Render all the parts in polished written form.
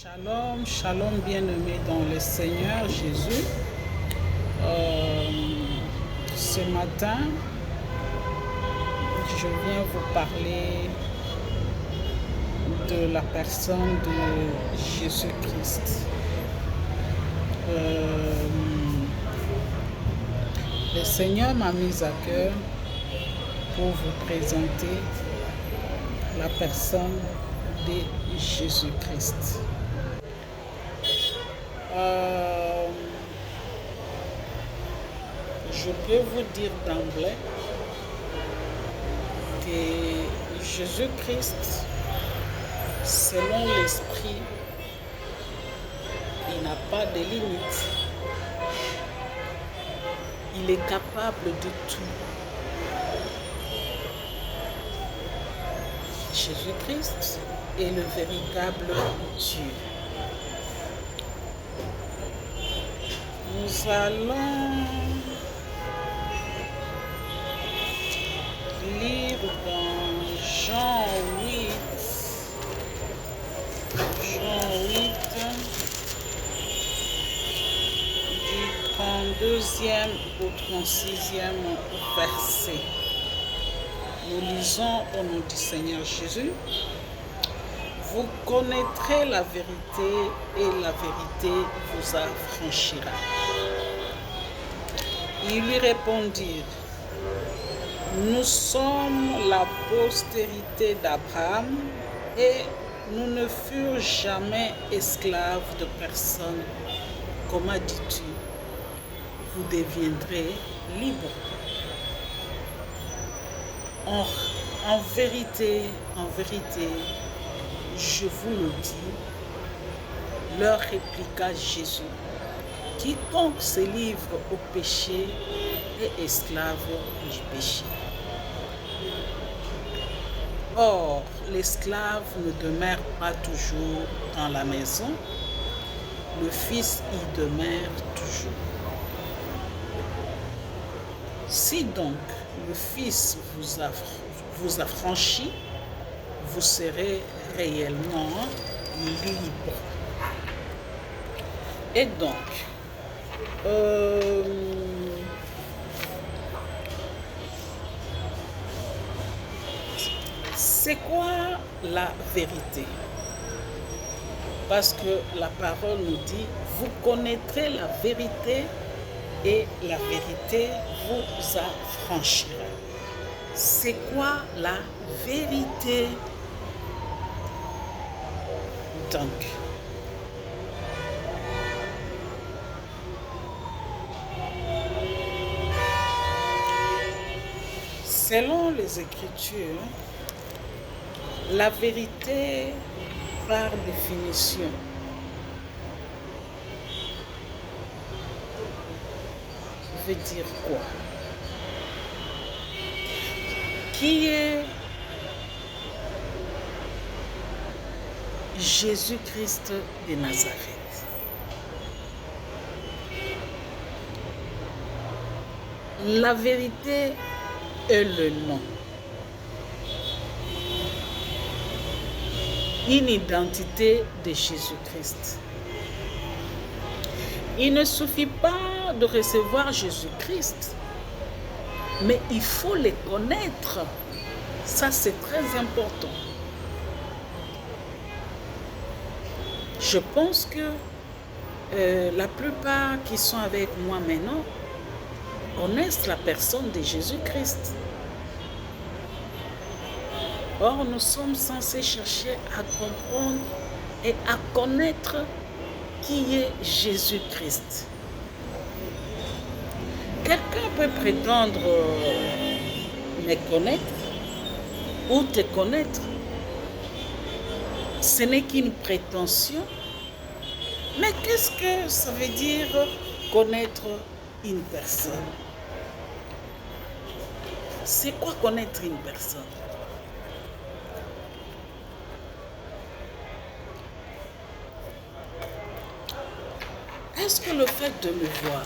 Shalom, shalom bien-aimés dans le Seigneur Jésus. Ce matin, je viens vous parler de la personne de Jésus-Christ. Le Seigneur m'a mis à cœur pour vous présenter la personne de Jésus-Christ. Je peux vous dire d'emblée que Jésus-Christ, selon l'Esprit, il n'a pas de limite. Il est capable de tout. Jésus-Christ est le véritable Dieu. Nous allons lire dans Jean 8, du 32e au 36e verset. Nous lisons au nom du Seigneur Jésus. Vous connaîtrez la vérité et la vérité vous affranchira. Ils lui répondirent: nous sommes la postérité d'Abraham et nous ne furent jamais esclaves de personne. Comment dis-tu, vous deviendrez libres? En vérité, je vous le dis, leur répliqua Jésus, quiconque se livre au péché est esclave du péché. Or, l'esclave ne demeure pas toujours dans la maison, le Fils y demeure toujours. Si donc le Fils vous affranchit, vous serez réellement libre. Et donc, c'est quoi la vérité? Parce que la parole nous dit, vous connaîtrez la vérité et la vérité vous affranchira. C'est quoi la vérité? Donc, selon les Écritures, la vérité, par définition, veut dire quoi? Qui est Jésus-Christ de Nazareth? La vérité est le nom. Une identité de Jésus-Christ. Il ne suffit pas de recevoir Jésus-Christ, mais il faut le connaître. Ça, c'est très important. Je pense que la plupart qui sont avec moi maintenant connaissent la personne de Jésus-Christ. Or, nous sommes censés chercher à comprendre et à connaître qui est Jésus-Christ. Quelqu'un peut prétendre me connaître ou te connaître. Ce n'est qu'une prétention. Mais qu'est-ce que ça veut dire connaître une personne? C'est quoi connaître une personne? Est-ce que le fait de me voir,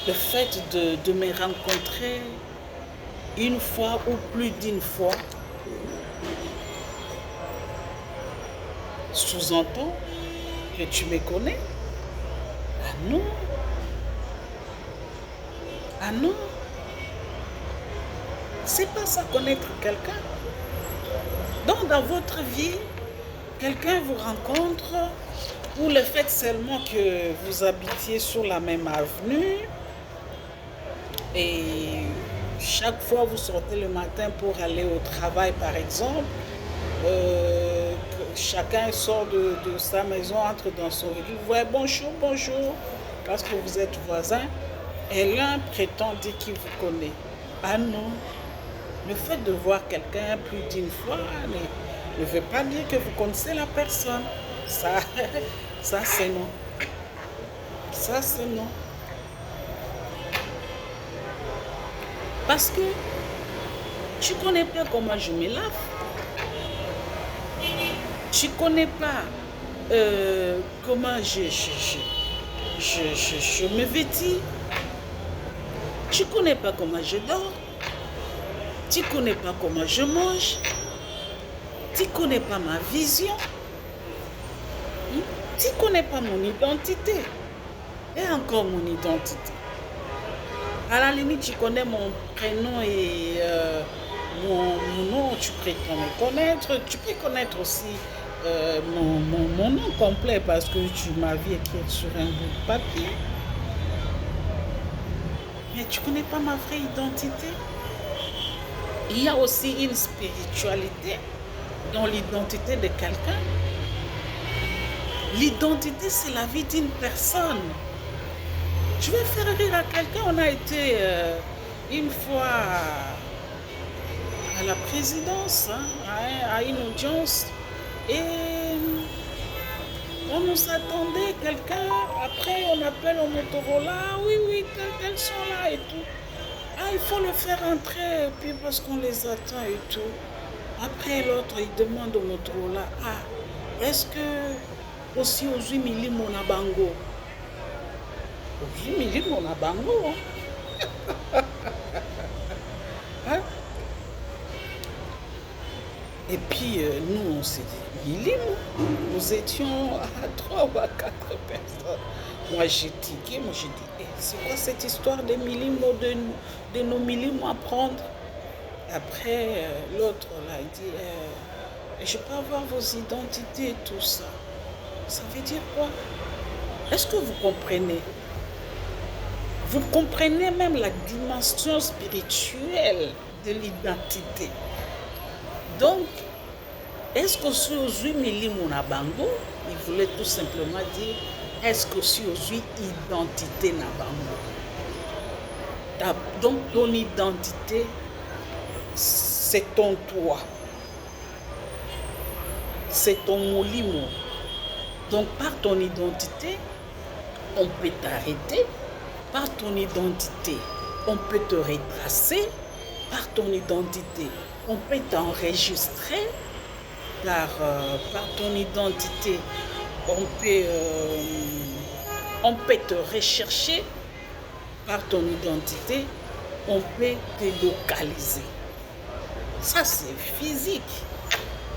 le fait de me rencontrer une fois ou plus d'une fois, sous-entend que tu me connais. Ah non. Ah non. C'est pas ça connaître quelqu'un. Donc dans votre vie, quelqu'un vous rencontre ou le fait seulement que vous habitiez sur la même avenue et chaque fois vous sortez le matin pour aller au travail par exemple, chacun sort de sa maison, entre dans son véhicule, vous voyez bonjour, bonjour, parce que vous êtes voisins, et l'un prétend dire qu'il vous connaît. Ah non, le fait de voir quelqu'un plus d'une fois ne veut pas dire que vous connaissez la personne. Ça c'est non. Ça c'est non. Parce que tu ne connais pas comment je me lave. Tu ne connais pas comment je me vêtis. Tu ne connais pas comment je dors. Tu ne connais pas comment je mange. Tu ne connais pas ma vision. Tu ne connais pas mon identité. Et encore mon identité. À la limite, tu connais mon prénom et mon nom, tu prétends me connaître. Tu peux connaître aussi mon nom complet parce que tu m'as vu écrire sur un bout de papier. Mais tu ne connais pas ma vraie identité. Il y a aussi une spiritualité dans l'identité de quelqu'un. L'identité, c'est la vie d'une personne. Je vais faire rire à quelqu'un. On a été une fois à la présidence, à une audience, et on nous attendait quelqu'un. Après, on appelle au Motorola. Oui, tels sont là et tout. Ah, il faut le faire entrer, puis parce qu'on les attend et tout. Après, l'autre, il demande au Motorola, ah, est-ce que aussi aux 8 millimètres on a bango? Aux 8 millimètres on a bango. Hein? Et puis, nous, on s'est dit, millimètres, nous étions à 3 ou à 4 personnes. Moi, j'ai tiqué, j'ai dit, hey, c'est quoi cette histoire de millimètres, de nos millimètres à prendre? Après, l'autre, là, il dit, je peux avoir vos identités et tout ça. Ça veut dire quoi? Est-ce que vous comprenez? Vous comprenez même la dimension spirituelle de l'identité. Donc, est-ce que si aux 8 millimètres on a bango, il voulait tout simplement dire, est-ce que si aux 8 identités na bango? Donc, ton identité, c'est ton toi. C'est ton molimo. Donc, par ton identité, on peut t'arrêter. Par ton identité, on peut te retracer. Par ton identité, on peut t'enregistrer. Par ton identité, on peut te rechercher. Par ton identité, on peut te localiser. Ça, c'est physique.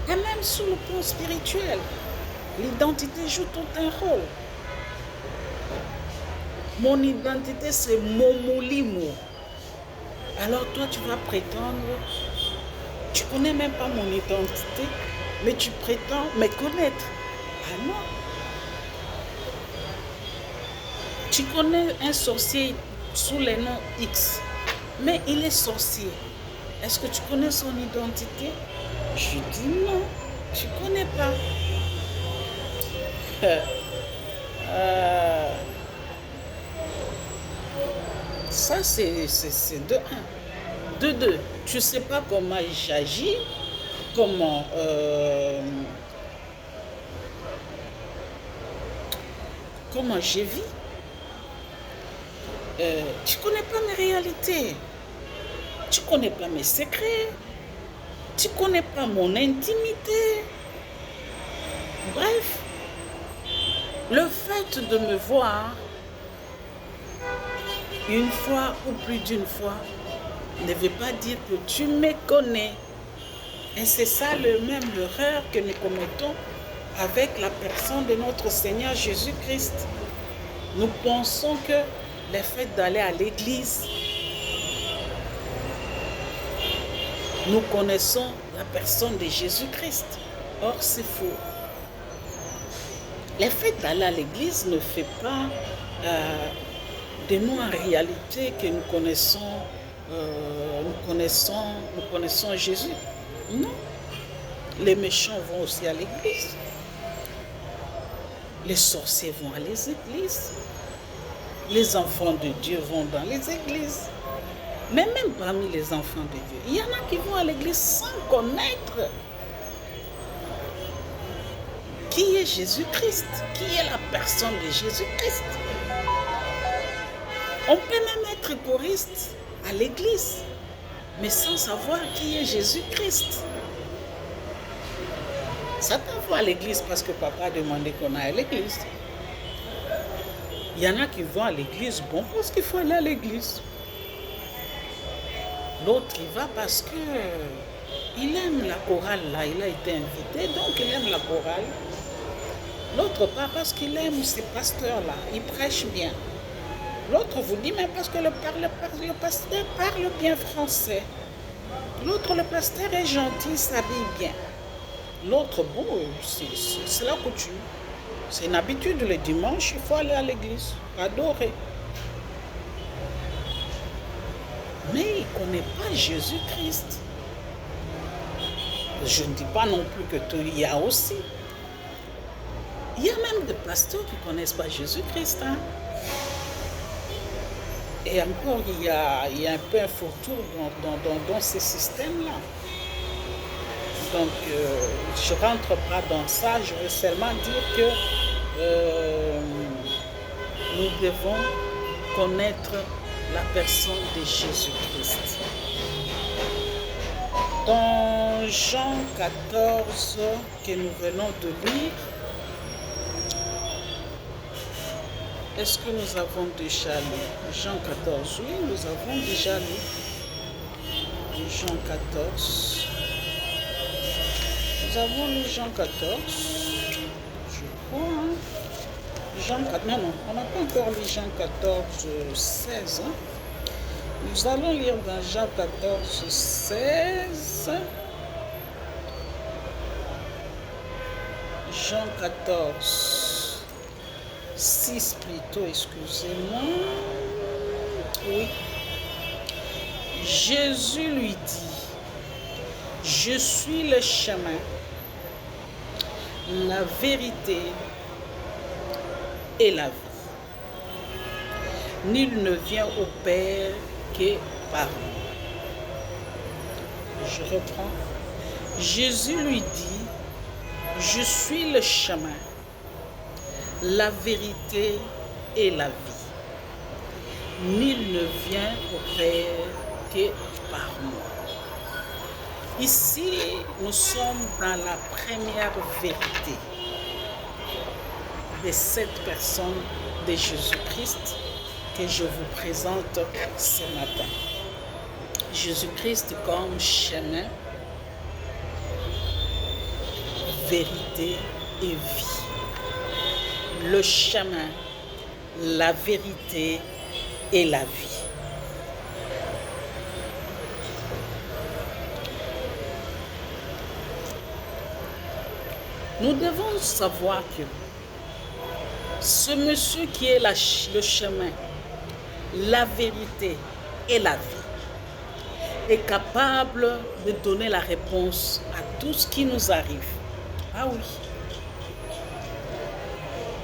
Et même sur le plan spirituel, l'identité joue tout un rôle. Mon identité, c'est mon molimo. Alors toi, tu vas prétendre, tu ne connais même pas mon identité, mais tu prétends me connaître. Ah non. Tu connais un sorcier sous le nom X, mais il est sorcier. Est-ce que tu connais son identité? Je dis non, tu ne connais pas. Ça, c'est de 1. De 2, tu ne sais pas comment j'agis, comment je vis. Tu ne connais pas mes réalités. Tu ne connais pas mes secrets. Tu ne connais pas mon intimité. Bref, le fait de me voir une fois ou plus d'une fois ne veut pas dire que tu me connais. Et c'est ça même l'erreur que nous commettons avec la personne de notre Seigneur Jésus-Christ. Nous pensons que le fait d'aller à l'église, nous connaissons la personne de Jésus-Christ. Or, c'est faux. Le fait d'aller à l'église ne fait pas de nous en réalité que nous connaissons Jésus. Non. Les méchants vont aussi à l'église. Les sorciers vont à les églises. Les enfants de Dieu vont dans les églises. Mais même parmi les enfants de Dieu, il y en a qui vont à l'église sans connaître qui est Jésus-Christ, qui est la personne de Jésus-Christ. On peut même être choriste à l'église, mais sans savoir qui est Jésus-Christ. Satan va à l'église parce que papa a demandé qu'on aille à l'église. Il y en a qui vont à l'église, bon, parce qu'il faut aller à l'église. L'autre, il va parce que il aime la chorale là, il a été invité, donc il aime la chorale. L'autre part parce qu'il aime ces pasteurs-là, il prêche bien. L'autre vous dit, mais parce que le pasteur parle bien français. L'autre, le pasteur est gentil, s'habille bien. L'autre, bon, c'est la coutume. C'est une habitude, le dimanche, il faut aller à l'église, adorer. Mais il ne connaît pas Jésus-Christ. Je ne dis pas non plus que tout, il y a aussi. Il y a même des pasteurs qui ne connaissent pas Jésus-Christ. Hein? Et encore, il y a un peu un fautour dans ces systèmes-là. Donc, je ne rentre pas dans ça. Je veux seulement dire que nous devons connaître la personne de Jésus-Christ. Dans Jean 14, que nous venons de lire, est-ce que nous avons déjà lu Jean 14? Oui, nous avons déjà lu Jean 14. Nous avons lu Jean 14. Je crois. Hein? Jean 14. Non, on n'a pas encore lu Jean 14, 16. Hein? Nous allons lire dans Jean 14, 16. Jean 14, 6 plutôt, excusez-moi. Oui. Jésus lui dit, je suis le chemin, la vérité et la vie. Nul ne vient au Père que par moi. Je reprends. Jésus lui dit, je suis le chemin, la vérité et la vie. Nul ne vient au Père que par moi. Ici, nous sommes dans la première vérité de cette personne de Jésus-Christ que je vous présente ce matin. Jésus-Christ comme chemin, vérité et vie. Le chemin, la vérité et la vie. Nous devons savoir que ce monsieur qui est le chemin, la vérité et la vie est capable de donner la réponse à tout ce qui nous arrive. Ah oui.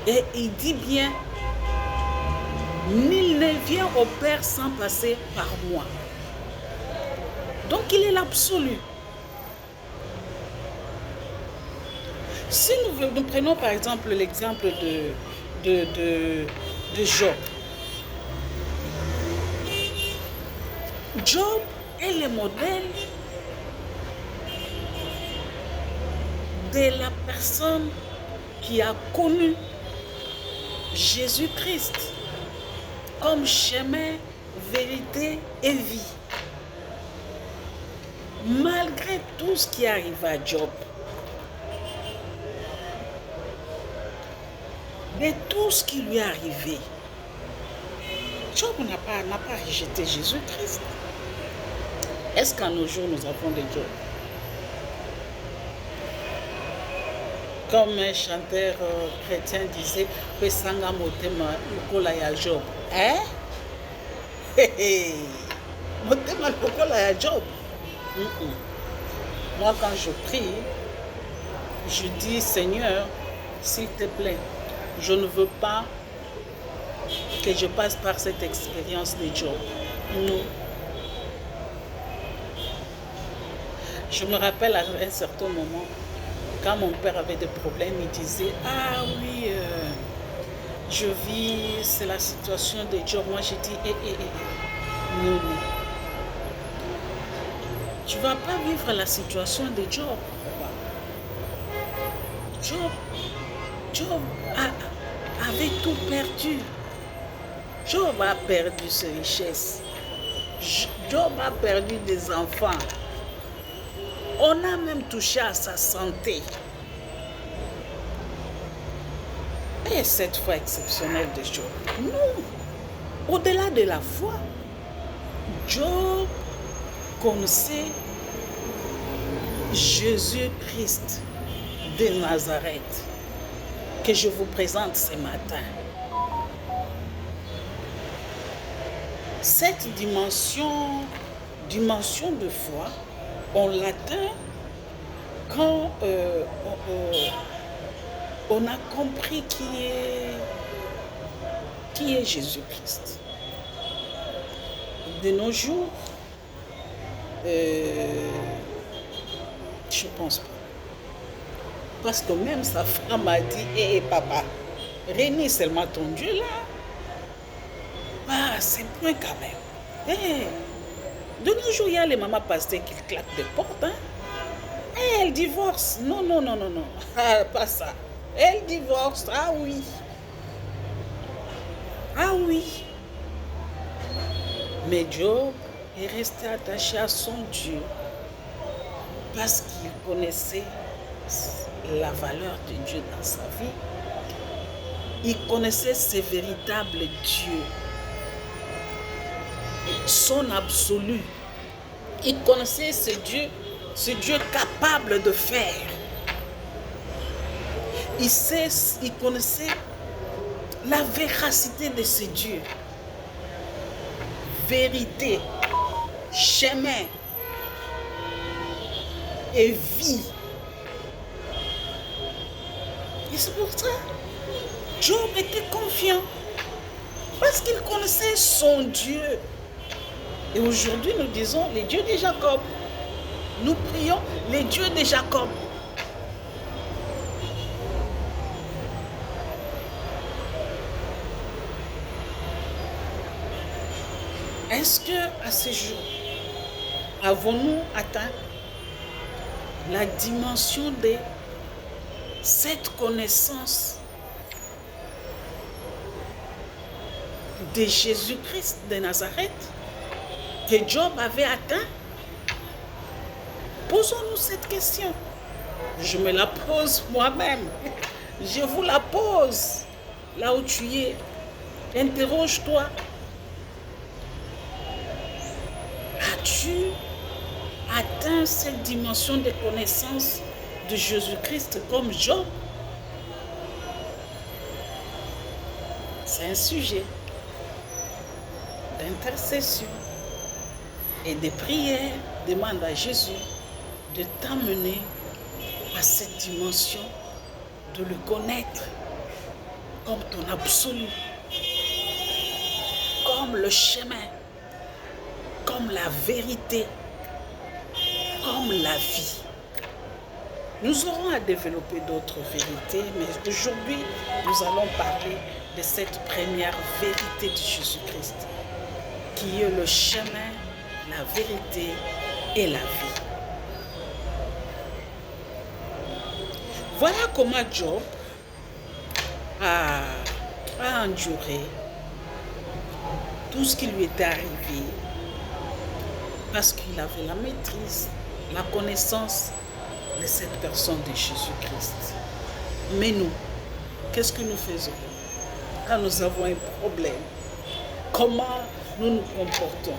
Et il dit bien, nul ne vient au Père sans passer par moi. Donc il est l'absolu. Si nous prenons par exemple l'exemple de Job. Job est le modèle de la personne qui a connu Jésus-Christ comme chemin, vérité et vie. Malgré tout ce qui arrive à Job, de tout ce qui lui est arrivé, Job n'a pas rejeté Jésus-Christ. Est-ce qu'à nos jours, nous avons des Job? Comme un chanteur chrétien disait, Pesanga motema lokola ya Job. Hein? Motema lokola ya Job. Moi, quand je prie, je dis, Seigneur, s'il te plaît, je ne veux pas que je passe par cette expérience de Job. Non. Je me rappelle à un certain moment, quand mon père avait des problèmes, il disait, ah oui, je vis, c'est la situation de Job. Moi, j'ai dit, non. Tu ne vas pas vivre la situation de Job. Job avait tout perdu. Job a perdu ses richesses. Job a perdu des enfants. On a même touché à sa santé. Et cette foi exceptionnelle de Job. Non. Au-delà de la foi, Job connaissait Jésus-Christ de Nazareth que je vous présente ce matin. Cette dimension de foi, on l'atteint quand on a compris qui est Jésus-Christ. De nos jours, je pense pas. Parce que même sa femme a dit, hé papa, renie seulement ton Dieu là. Ah, c'est point quand même. De nos jours, il y a les mamans pasteurs qui claquent des portes. Hein? Elle divorce. Non. Ah, pas ça. Elle divorce. Ah oui. Mais Job est resté attaché à son Dieu parce qu'il connaissait la valeur de Dieu dans sa vie. Il connaissait ses véritables dieux, son absolu. Il connaissait ce Dieu capable de faire. Il connaissait la véracité de ce Dieu. Vérité, chemin et vie. Et c'est pour ça, Job était confiant. Parce qu'il connaissait son Dieu. Et aujourd'hui, nous disons les dieux de Jacob. Nous prions les dieux de Jacob. Est-ce que à ce jour, avons-nous atteint la dimension de cette connaissance de Jésus-Christ de Nazareth que Job avait atteint? Posons-nous cette question. Je me la pose moi-même. Je vous la pose là où tu es. Interroge-toi. As-tu atteint cette dimension de connaissance de Jésus-Christ comme Job? C'est un sujet d'intercession et de prière. Demande à Jésus de t'amener à cette dimension, de le connaître comme ton absolu, comme le chemin, comme la vérité, comme la vie. Nous aurons à développer d'autres vérités, mais aujourd'hui, nous allons parler de cette première vérité de Jésus-Christ, qui est le chemin, la vérité et la vie. Voilà comment Job a enduré tout ce qui lui était arrivé parce qu'il avait la maîtrise, la connaissance de cette personne de Jésus-Christ. Mais nous, qu'est-ce que nous faisons? Quand nous avons un problème, comment nous nous comportons?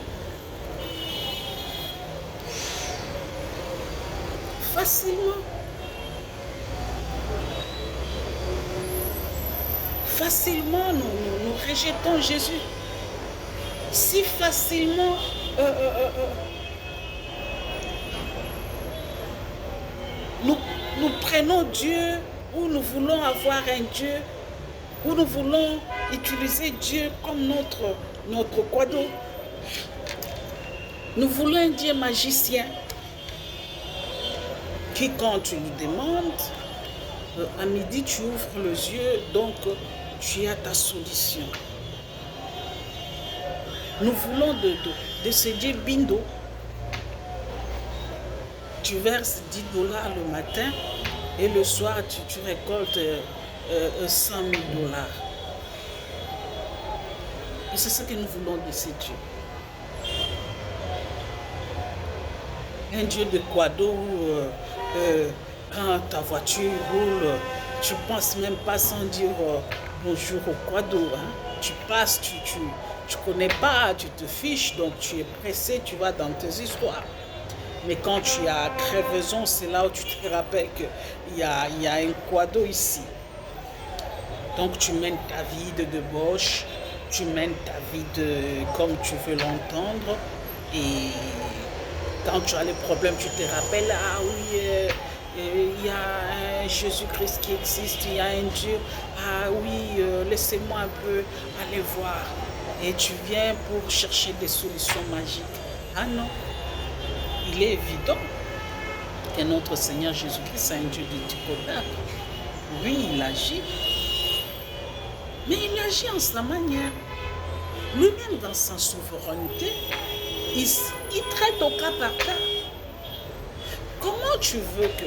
Facilement. Facilement, nous rejetons Jésus. Si facilement, nous prenons Dieu, ou nous voulons avoir un Dieu, ou nous voulons utiliser Dieu comme notre quado. Nous voulons un Dieu magicien qui, quand tu lui demandes, à midi tu ouvres les yeux, donc tu as ta solution. Nous voulons de ce Dieu bindo. Tu verses $10 le matin et le soir tu récoltes 100 000 $. Et c'est ce que nous voulons de ce Dieu. Un Dieu de quado où quand ta voiture roule, tu ne penses même pas sans dire bonjour au quado. Hein. Tu passes, tu ne connais pas, tu te fiches, donc tu es pressé, tu vas dans tes histoires. Mais quand tu as crevaison, c'est là où tu te rappelles qu'il y a un quado ici. Donc tu mènes ta vie de débauche, tu mènes ta vie comme tu veux l'entendre. Et quand tu as les problèmes, tu te rappelles, ah oui, il y a un Jésus-Christ qui existe, il y a un Dieu, ah oui, laissez-moi un peu aller voir. Et tu viens pour chercher des solutions magiques. Ah non, il est évident que notre Seigneur Jésus-Christ est un Dieu de Ticodar. Oui, il agit, mais il agit en sa manière. Lui-même, dans sa souveraineté, il traite au cas par cas. Comment tu veux que...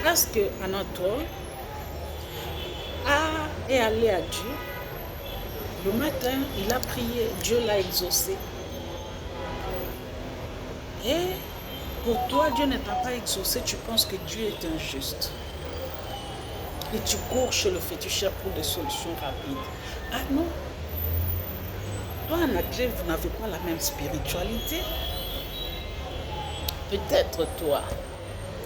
Parce que Anatole est allé à Dieu. Le matin, il a prié. Dieu l'a exaucé. Et pour toi, Dieu ne t'a pas exaucé. Tu penses que Dieu est injuste. Et tu cours chez le féticheur pour des solutions rapides. Ah non. Toi, Anatole, vous n'avez pas la même spiritualité. Peut-être toi,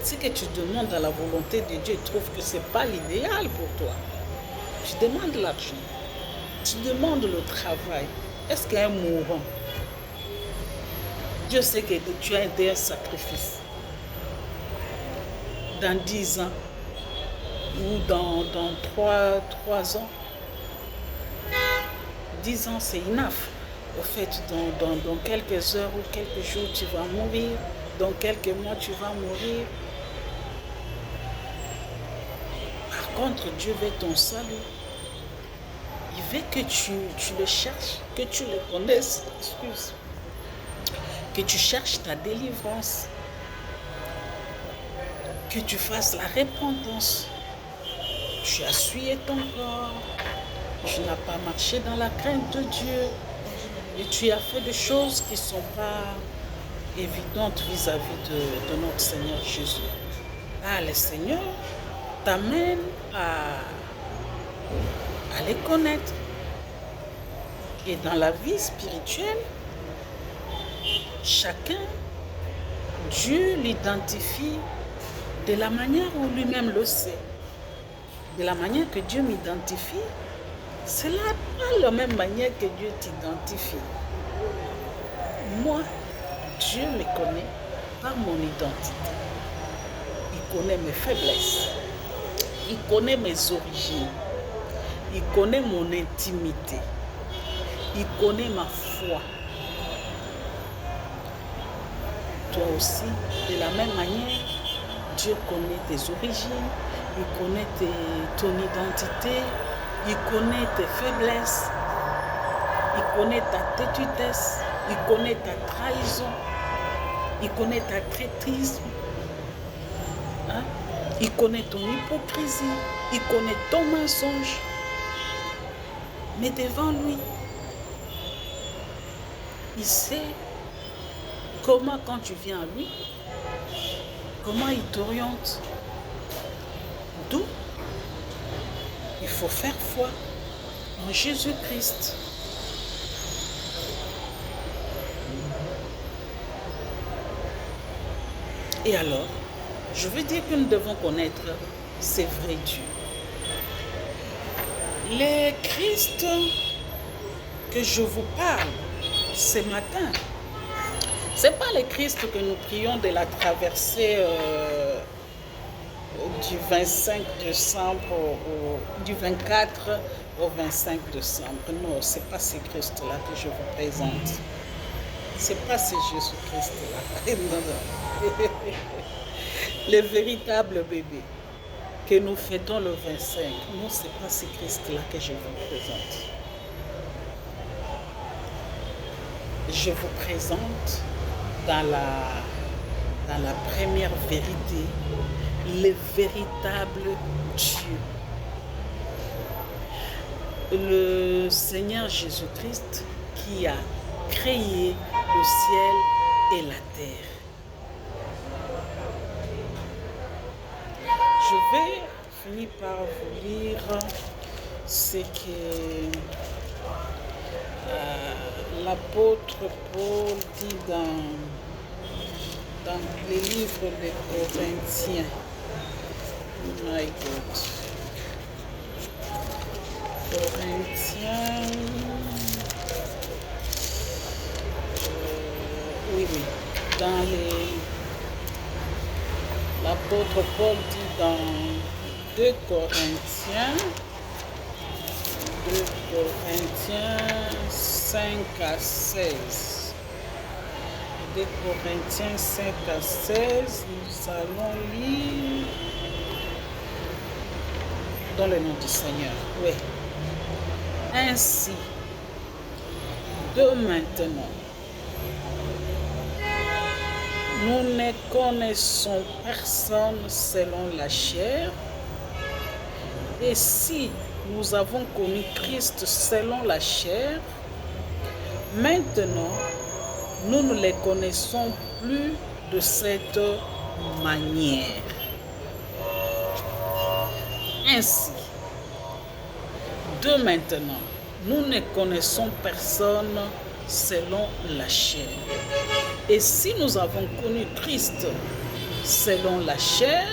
ce que tu demandes à la volonté de Dieu, tu trouves que ce n'est pas l'idéal pour toi. Tu demandes l'argent, tu demandes le travail. Est-ce qu'il y a un mourant? Dieu sait que tu as été un sacrifice. Dans 10 ans ou dans 3 ans, 10 ans c'est enough. Au fait, dans quelques heures ou quelques jours, tu vas mourir. Dans quelques mois, tu vas mourir. Par contre, Dieu veut ton salut. Il veut que tu le cherches, que tu le connaisses. Excuse. Que tu cherches ta délivrance. Que tu fasses la repentance. Tu as essuyé ton corps. Tu n'as pas marché dans la crainte de Dieu. Et tu as fait des choses qui ne sont pas évidentes vis-à-vis de notre Seigneur Jésus. Ah, le Seigneur t'amène à les connaître. Et dans la vie spirituelle, chacun, Dieu l'identifie de la manière où lui-même le sait. De la manière que Dieu m'identifie, c'est pas la même manière que Dieu t'identifie. Moi, Dieu me connaît par mon identité. Il connaît mes faiblesses. Il connaît mes origines. Il connaît mon intimité. Il connaît ma foi. Toi aussi, de la même manière, Dieu connaît tes origines. Il connaît ton identité. Il connaît tes faiblesses. Il connaît ta têtudesse. Il connaît ta trahison. Il connaît ta traîtrise. Hein? Il connaît ton hypocrisie. Il connaît ton mensonge. Mais devant lui, il sait comment, quand tu viens à lui, comment il t'oriente. D'où il faut faire foi en Jésus-Christ. Et alors, je veux dire que nous devons connaître ces vrais dieux. Les Christ que je vous parle ce matin, ce n'est pas les Christ que nous prions de la traversée du 25 décembre, du 24 au 25 décembre. Non, ce n'est pas ces Christ-là que je vous présente. Ce n'est pas ces Jésus-Christ-là. Le véritable bébé que nous fêtons le 25. Non, ce n'est pas ces Christ-là que je vous présente. Je vous présente dans la première vérité, le véritable Dieu. Le Seigneur Jésus-Christ qui a créé le ciel et la terre. Je vais finir par vous lire ce que l'apôtre Paul dit dans les livres des Corinthiens. My God. Corinthiens. Oui. Dans l'apôtre Paul dit dans 2 Corinthiens 5 à 16. 2 Corinthiens 5 à 16, nous allons lire dans le nom du Seigneur. Oui. Ainsi, de maintenant, nous ne connaissons personne selon la chair, et si nous avons connu Christ selon la chair, maintenant, nous ne les connaissons plus de cette manière. Ainsi, de maintenant, nous ne connaissons personne selon la chair. Et si nous avons connu Christ selon la chair,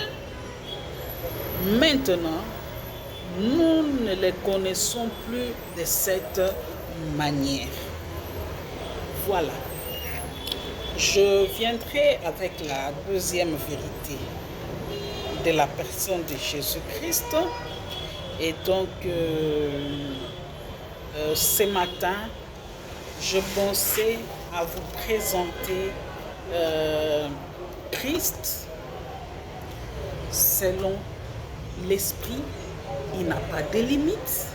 maintenant, nous ne les connaissons plus de cette manière. Voilà. Je viendrai avec la deuxième vérité de la personne de Jésus-Christ. Et donc, ce matin, je pensais à vous présenter Christ selon l'esprit. Il n'a pas de limites.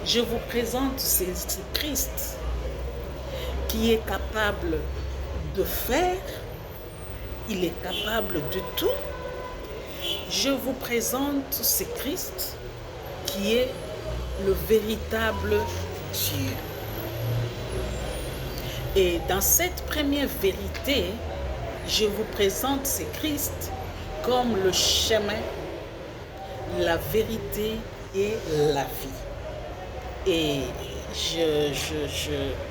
Je vous présente ce Christ qui est capable de faire, il est capable de tout. Je vous présente ce Christ qui est le véritable Dieu. Et dans cette première vérité, je vous présente ce Christ comme le chemin, la vérité et la vie. Et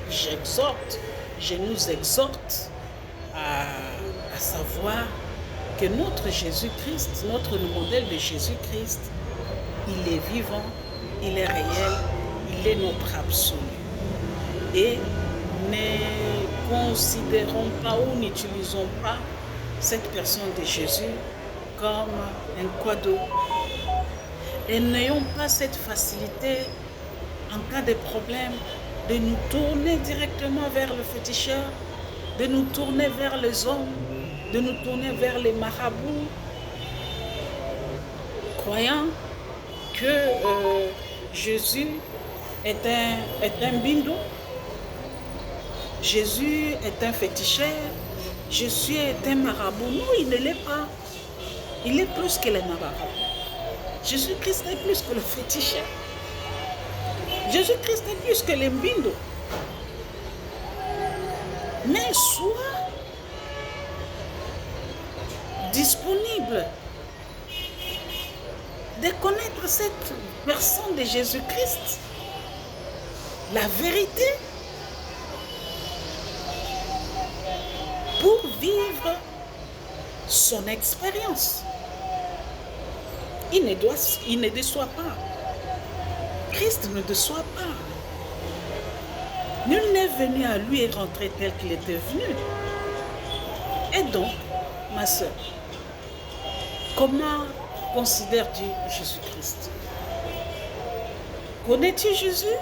j'exhorte, je nous exhorte à savoir que notre Jésus-Christ, notre modèle de Jésus-Christ, il est vivant, il est réel, il est notre absolu. Et ne considérons pas ou n'utilisons pas cette personne de Jésus comme un cadeau. Et n'ayons pas cette facilité, en cas de problème, de nous tourner directement vers le féticheur, de nous tourner vers les hommes, de nous tourner vers les marabouts, croyant que Jésus est un bindo, Jésus est un féticheur, Jésus est un marabout. Non, il ne l'est pas. Il est plus que les marabouts. Jésus-Christ est plus que le féticheur. Jésus-Christ est plus que les bindo. Mais sois disponible de connaître cette personne de Jésus-Christ, la vérité, pour vivre son expérience. Il ne déçoit pas. Christ ne déçoit pas. Nul n'est venu à lui et rentré tel qu'il était venu. Et donc, ma soeur, comment considères-tu Jésus-Christ? Connais-tu Jésus?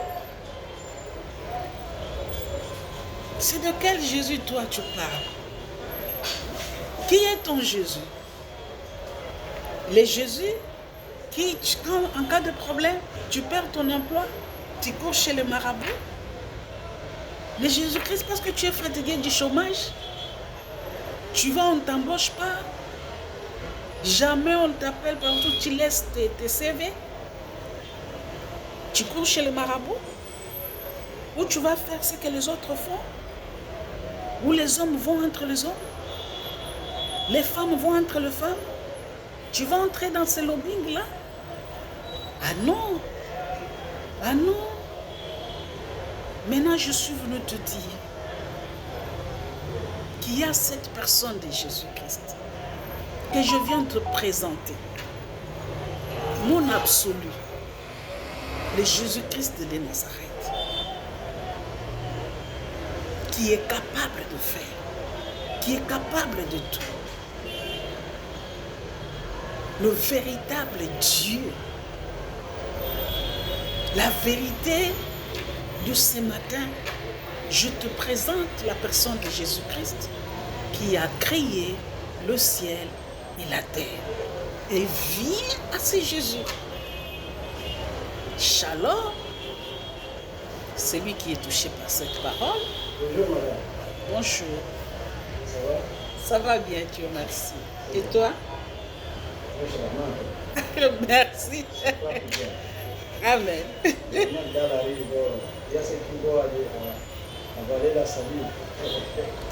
C'est de quel Jésus toi tu parles? Qui est ton Jésus? Le Jésus qui, quand, en cas de problème, tu perds ton emploi, tu cours chez le marabout? Le Jésus-Christ parce que tu es fatigué du chômage? Tu vas, on ne t'embauche pas? Jamais on t'appelle partout, tu laisses tes CV? Tu cours chez le marabout? Ou tu vas faire ce que les autres font? Où les hommes vont entre les hommes? Les femmes vont entre les femmes? Tu vas entrer dans ce lobbying-là? Ah non! Ah non! Maintenant, je suis venu te dire qu'il y a cette personne de Jésus-Christ que je viens te présenter. Mon absolu, le Jésus-Christ de Nazareth, qui est capable de faire, qui est capable de tout. Le véritable Dieu. La vérité de ce matin, je te présente la personne de Jésus-Christ qui a créé le ciel et la terre. Et vient à ce Jésus. Shalom. C'est lui qui est touché par cette parole. Bonjour madame. Bonjour. Ça va? Ça va bien, Dieu merci. Et toi? Merci. Amen.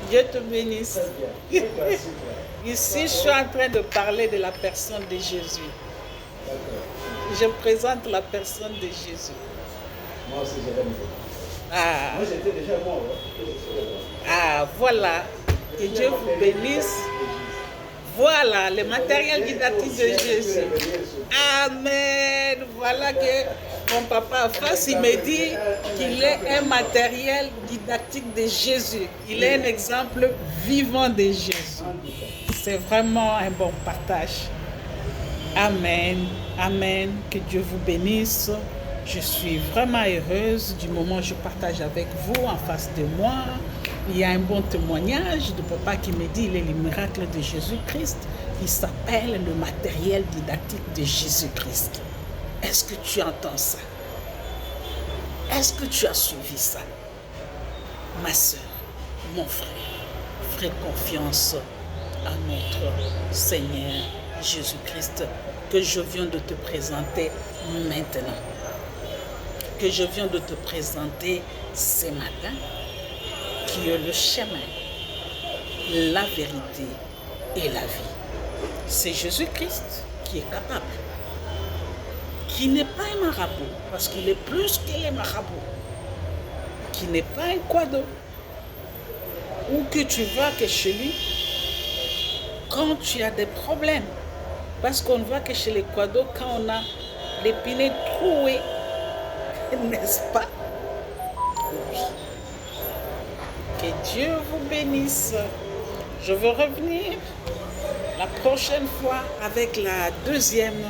Dieu te bénisse. Ici, je suis en train de parler de la personne de Jésus. Je présente la personne de Jésus. Moi aussi, je l'aime. Ah, Moi, j'étais déjà mort. ah, voilà. Que Dieu vous bénisse. Voilà le matériel didactique de Jésus. Amen. Voilà que mon papa en face, il me dit qu'il est un matériel didactique de Jésus. Il est un exemple vivant de Jésus. C'est vraiment un bon partage. Amen. Amen. Que Dieu vous bénisse. Je suis vraiment heureuse du moment où je partage avec vous en face de moi. Il y a un bon témoignage de papa qui me dit il est le miracle de Jésus-Christ. Il s'appelle le matériel didactique de Jésus-Christ. Est-ce que tu entends ça? Est-ce que tu as suivi ça? Ma soeur, mon frère, fais confiance à notre Seigneur Jésus-Christ que je viens de te présenter maintenant. Que je viens de te présenter ce matin, qui est le chemin, la vérité et la vie. C'est Jésus-Christ qui est capable, qui n'est pas un marabout, parce qu'il est plus que les marabouts, qui n'est pas un quado, ou que tu vas que chez lui, quand tu as des problèmes, parce qu'on ne va que chez les quados quand on a l'épinée trouée, n'est-ce pas? Oui. Que Dieu vous bénisse. Je veux revenir la prochaine fois avec la deuxième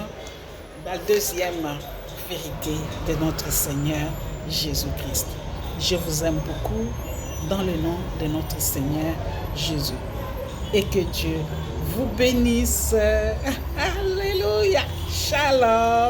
vérité de notre Seigneur Jésus-Christ. Je vous aime beaucoup dans le nom de notre Seigneur Jésus. Et que Dieu vous bénisse. Alléluia. Shalom.